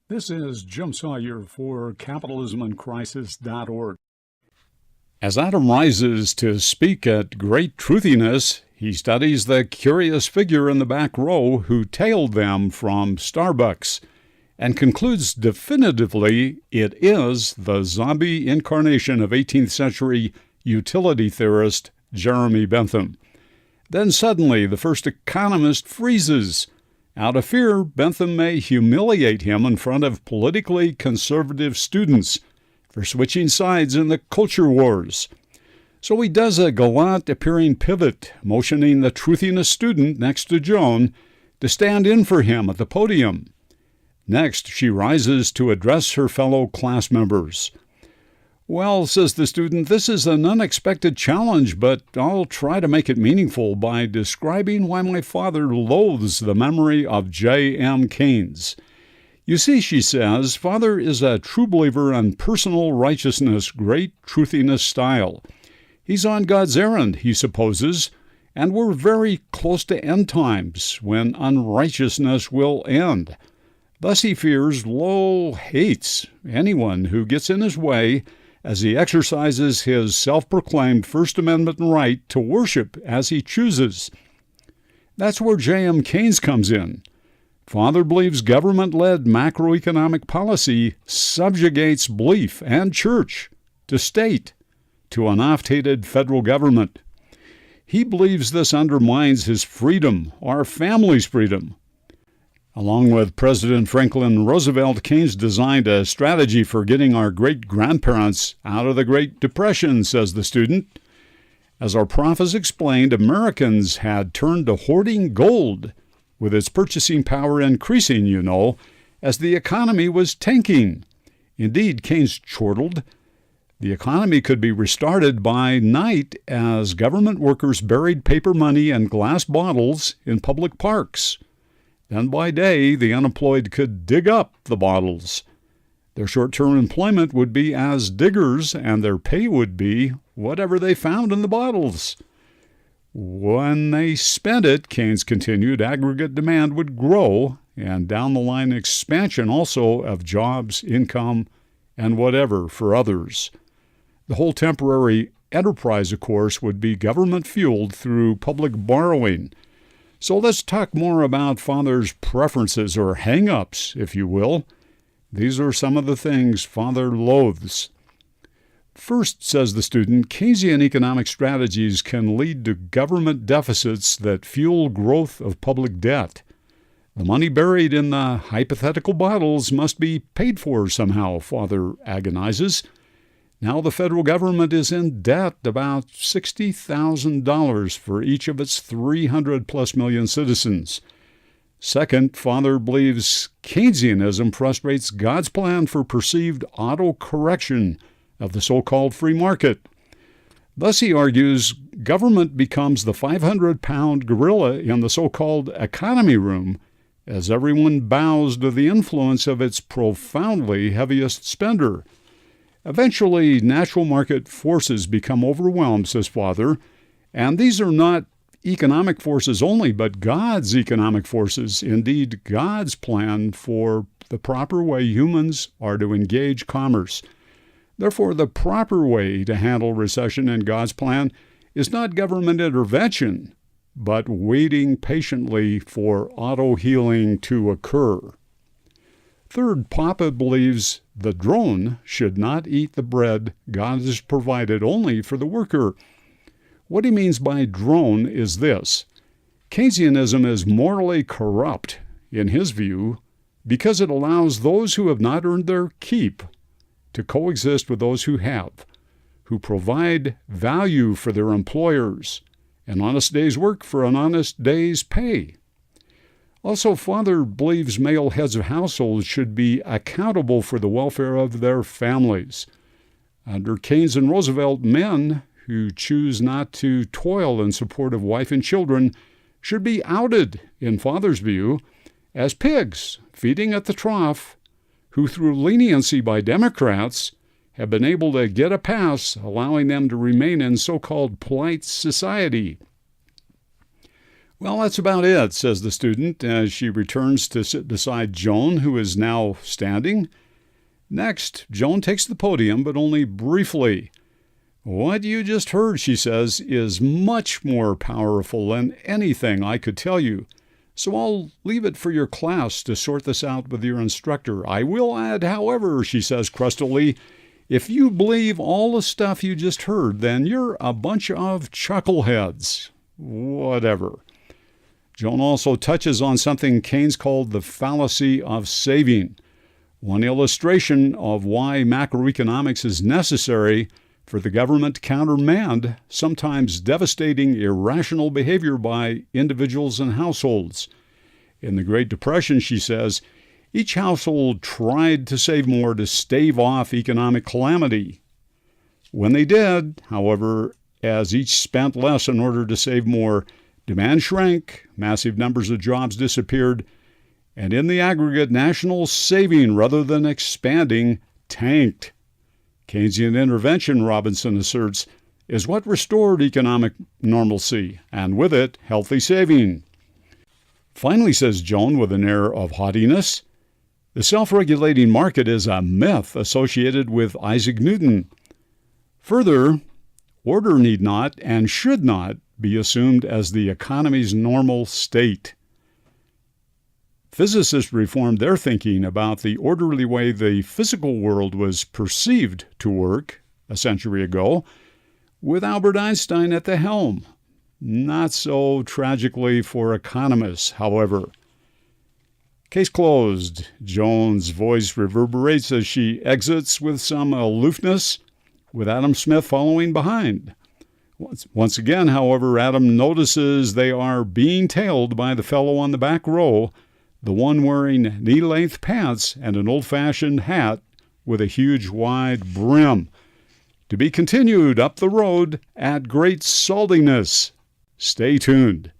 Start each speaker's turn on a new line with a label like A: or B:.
A: This is Jim Sawyer for capitalismandcrisis.org. As Adam rises to speak at great truthiness, he studies the curious figure in the back row who tailed them from Starbucks and concludes definitively it is the zombie incarnation of 18th century utility theorist Jeremy Bentham. Then suddenly the first economist freezes. Out of fear, Bentham may humiliate him in front of politically conservative students for switching sides in the culture wars. So he does a gallant-appearing pivot, motioning the truthiness student next to Joan to stand in for him at the podium. Next, she rises to address her fellow class members. "Well," says the student, "this is an unexpected challenge, but I'll try to make it meaningful by describing why my father loathes the memory of J.M. Keynes. You see," she says, "Father is a true believer in personal righteousness, great truthiness style. He's on God's errand, he supposes, and we're very close to end times, when unrighteousness will end. Thus he fears, hates anyone who gets in his way as he exercises his self-proclaimed First Amendment right to worship as he chooses. That's where J.M. Keynes comes in. Father believes government-led macroeconomic policy subjugates belief and church to state, to an oft-hated federal government. He believes this undermines his freedom, our family's freedom. Along with President Franklin Roosevelt, Keynes designed a strategy for getting our great-grandparents out of the Great Depression," says the student. As our prof has explained, Americans had turned to hoarding gold, with its purchasing power increasing, as the economy was tanking. Indeed, Keynes chortled, the economy could be restarted by night as government workers buried paper money and glass bottles in public parks. Then by day, the unemployed could dig up the bottles. Their short-term employment would be as diggers, and their pay would be whatever they found in the bottles. When they spent it, Keynes continued, aggregate demand would grow, and down the line expansion also of jobs, income, and whatever for others. The whole temporary enterprise, of course, would be government-fueled through public borrowing. So let's talk more about Father's preferences, or hang-ups, if you will. These are some of the things Father loathes. First, says the student, Keynesian economic strategies can lead to government deficits that fuel growth of public debt. The money buried in the hypothetical bottles must be paid for somehow, Father agonizes. Now the federal government is in debt about $60,000 for each of its 300-plus million citizens. Second, Father believes Keynesianism frustrates God's plan for perceived auto-correction of the so-called free market. Thus, he argues, government becomes the 500-pound gorilla in the so-called economy room as everyone bows to the influence of its profoundly heaviest spender. Eventually, natural market forces become overwhelmed, says Father, and these are not economic forces only, but God's economic forces, indeed God's plan for the proper way humans are to engage commerce. Therefore, the proper way to handle recession in God's plan is not government intervention, but waiting patiently for auto-healing to occur. Third, Papa believes the drone should not eat the bread God has provided only for the worker. What he means by drone is this: Keynesianism is morally corrupt, in his view, because it allows those who have not earned their keep to coexist with those who have, who provide value for their employers, an honest day's work for an honest day's pay. Also, Father believes male heads of households should be accountable for the welfare of their families. Under Keynes and Roosevelt, men who choose not to toil in support of wife and children should be outed, in Father's view, as pigs feeding at the trough, who through leniency by Democrats have been able to get a pass, allowing them to remain in so-called polite society. Well, that's about it, says the student as she returns to sit beside Joan, who is now standing. Next, Joan takes the podium, but only briefly. What you just heard, she says, is much more powerful than anything I could tell you. So I'll leave it for your class to sort this out with your instructor. I will add, however, she says crustily, if you believe all the stuff you just heard, then you're a bunch of chuckleheads. Whatever. Joan also touches on something Keynes called the fallacy of saving, one illustration of why macroeconomics is necessary for the government to countermand sometimes devastating irrational behavior by individuals and households. In the Great Depression, she says, each household tried to save more to stave off economic calamity. When they did, however, as each spent less in order to save more, demand shrank, massive numbers of jobs disappeared, and in the aggregate, national saving, rather than expanding, tanked. Keynesian intervention, Robinson asserts, is what restored economic normalcy, and with it, healthy saving. Finally, says Joan with an air of haughtiness, the self-regulating market is a myth associated with Isaac Newton. Further, order need not and should not be assumed as the economy's normal state. Physicists reformed their thinking about the orderly way the physical world was perceived to work a century ago, with Albert Einstein at the helm. Not so tragically for economists, however. Case closed. Joan's voice reverberates as she exits with some aloofness, with Adam Smith following behind. Once again, however, Adam notices they are being tailed by the fellow on the back row, the one wearing knee-length pants and an old-fashioned hat with a huge wide brim. To be continued up the road at great saltiness. Stay tuned.